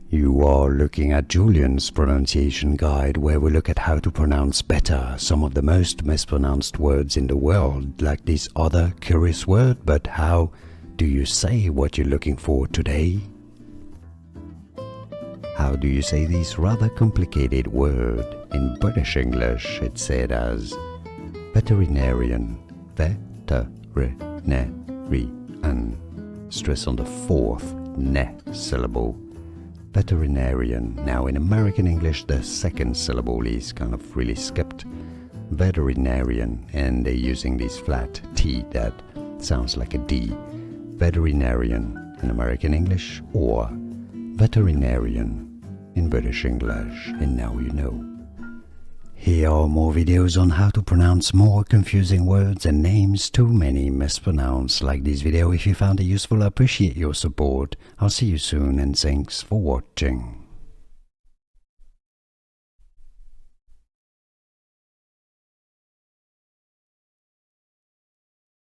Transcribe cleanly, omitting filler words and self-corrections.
You are looking at Julian's pronunciation guide, where we look at how to pronounce better some of the most mispronounced words in the world, like this other curious word. But how do you say what you're looking for today? How do you say this rather complicated word? In British English, it's said as veterinarian. Veterinarian. Stress on the fourth ne syllable. Veterinarian. Now in American English, the second syllable is kind of really skipped. Veterinarian, and they're using this flat T that sounds like a D. Veterinarian in American English, or veterinarian in British English, and now you know. Here are more videos on how to pronounce more confusing words and names too many mispronounced. Like this video if you found it useful. I appreciate your support. I'll see you soon, and thanks for watching.